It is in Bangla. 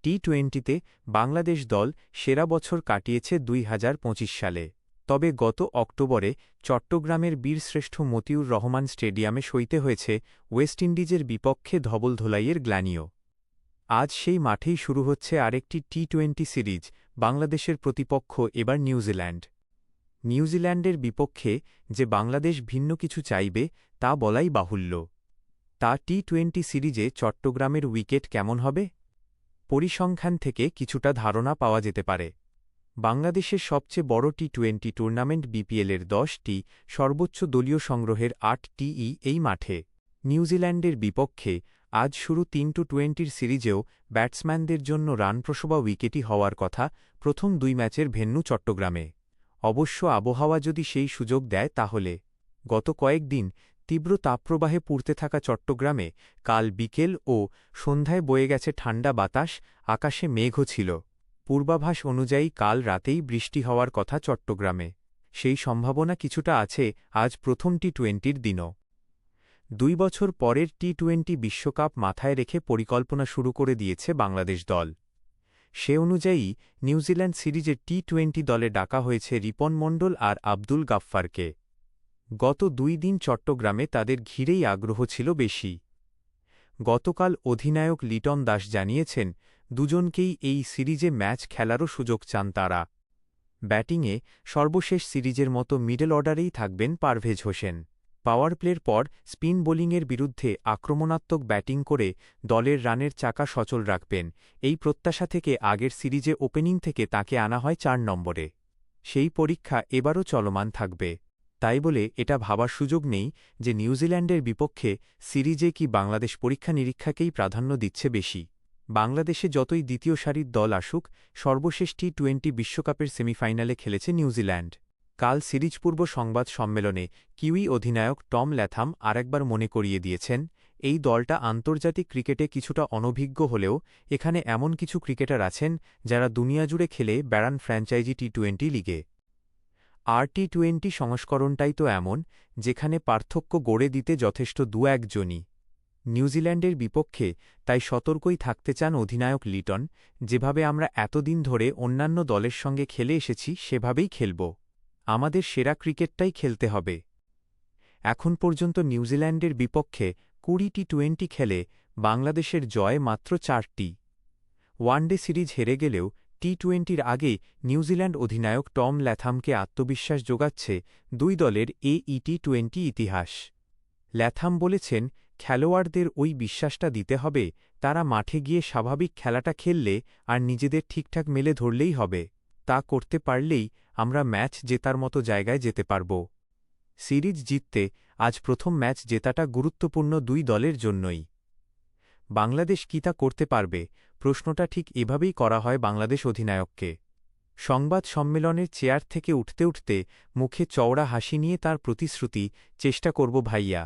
টি-20তে বাংলাদেশ দল সেরা বছর কাটিয়েছে ২০২৫ সালে। তবে গত অক্টোবরে চট্টগ্রামের বীরশ্রেষ্ঠ মতিউর রহমান স্টেডিয়ামে সইতে হয়েছে ওয়েস্ট ইন্ডিজের বিপক্ষে ধবলধোলাইয়ের গ্লানিও। আজ সেই মাঠেই শুরু হচ্ছে আরেকটি টি-20 সিরিজ। বাংলাদেশের প্রতিপক্ষ এবার নিউজিল্যান্ড। নিউজিল্যান্ডের বিপক্ষে যে বাংলাদেশ ভিন্ন কিছু চাইবে তা বলাই বাহুল্য। তা টি-20 সিরিজে চট্টগ্রামের উইকেট কেমন হবে? পরিসংখ্যান থেকে কিছুটা ধারণা পাওয়া যেতে পারে। বাংলাদেশের সবচেয়ে বড় টি-20 টুর্নামেন্ট বিপিএলের 10টি সর্বোচ্চ দলীয় সংগ্রহের 8টিই এই মাঠে। নিউজিল্যান্ডের বিপক্ষে আজ শুরু 3-20 সিরিজেও ব্যাটসম্যানদের জন্য রানপ্রসবা উইকেটই হওয়ার কথা। প্রথম 2 ম্যাচের ভেন্যু চট্টগ্রামে। অবশ্য আবহাওয়া যদি সেই সুযোগ দেয় তাহলে। গত কয়েকদিন তীব্র তাপপ্রবাহে পুড়তে থাকা চট্টগ্রামে কাল বিকেল ও সন্ধ্যায় বয়ে গেছে ঠান্ডা বাতাস, আকাশে মেঘও ছিল। পূর্বাভাস অনুযায়ী কাল রাতেই বৃষ্টি হওয়ার কথা চট্টগ্রামে। সেই সম্ভাবনা কিছুটা আছে আজ প্রথম টি-20র দিনও। 2 বছর পরের টি-20 বিশ্বকাপ মাথায় রেখে পরিকল্পনা শুরু করে দিয়েছে বাংলাদেশ দল। সে অনুযায়ী নিউজিল্যান্ড সিরিজের টি-20 দলে ডাকা হয়েছে রিপন মণ্ডল আর আব্দুল গাফফারকে। গত 2 দিন চট্টগ্রামে তাদের ঘিরেই আগ্রহ ছিল বেশি। গতকাল অধিনায়ক লিটন দাস জানিয়েছেন, দুজনকেই এই সিরিজে ম্যাচ খেলারও সুযোগ চান তারা। ব্যাটিংয়ে সর্বশেষ সিরিজের মতো মিডল অর্ডারেই থাকবেন পারভেজ হোসেন। পাওয়ার প্লের পর স্পিন বোলিংয়ের বিরুদ্ধে আক্রমণাত্মক ব্যাটিং করে দলের রানের চাকা সচল রাখবেন, এই প্রত্যাশা থেকে আগের সিরিজে ওপেনিং থেকে তাকে আনা হয় 4 নম্বরে। সেই পরীক্ষা এবারও চলমান থাকবে। তাই বলে এটা ভাবার সুযোগ নেই যে নিউজিল্যান্ডের বিপক্ষে সিরিজে কি বাংলাদেশ পরীক্ষা নিরীক্ষাকেই প্রাধান্য দিচ্ছে বেশি। বাংলাদেশে যতই দ্বিতীয় সারির দল আসুক, সর্বশেষ টি-20 বিশ্বকাপের সেমিফাইনালে খেলেছে নিউজিল্যান্ড। কাল সিরিজপূর্ব সংবাদ সম্মেলনে কিউই অধিনায়ক টম ল্যাথাম আরেকবার মনে করিয়ে দিয়েছেন, এই দলটা আন্তর্জাতিক ক্রিকেটে কিছুটা অনভিজ্ঞ হলেও এখানে এমন কিছু ক্রিকেটার আছেন যারা দুনিয়াজুড়ে খেলে বেড়ান ফ্র্যাঞ্চাইজি টি-20 লিগে। আর টি-20 সংস্করণটাই তো এমন, যেখানে পার্থক্য গড়ে দিতে যথেষ্ট 2-1 জনই। নিউজিল্যান্ডের বিপক্ষে তাই সতর্কই থাকতে চান অধিনায়ক লিটন, যেভাবে আমরা এতদিন ধরে অন্যান্য দলের সঙ্গে খেলে এসেছি সেভাবেই খেলব। আমাদের সেরা ক্রিকেটটাই খেলতে হবে। এখন পর্যন্ত নিউজিল্যান্ডের বিপক্ষে 20 টি-20 খেলে বাংলাদেশের জয় মাত্র 4টি। ওয়ানডে সিরিজ হেরে গেলেও টি-20র আগে নিউজিল্যান্ড অধিনায়ক টম ল্যাথামকে আত্মবিশ্বাস যোগাচ্ছে 2 দলের এই টি-20 ইতিহাস। ল্যাথাম বলেছেন, খেলোয়াড়দের ওই বিশ্বাসটা দিতে হবে, তারা মাঠে গিয়ে স্বাভাবিক খেলাটা খেললে আর নিজেদের ঠিকঠাক মেলে ধরলেই হবে। তা করতে পারলেই আমরা ম্যাচ জেতার মতো জায়গায় যেতে পারব। সিরিজ জিততে আজ প্রথম ম্যাচ জেতাটা গুরুত্বপূর্ণ 2 দলের জন্যই। বাংলাদেশ কি তা করতে পারবে? প্রশ্নটা ঠিক এভাবেই করা হয় বাংলাদেশ অধিনায়ককে। সংবাদ সম্মেলনের চেয়ার থেকে উঠতে উঠতে মুখে চওড়া হাসি নিয়ে তার প্রতিশ্রুতি, চেষ্টা করব ভাইয়া।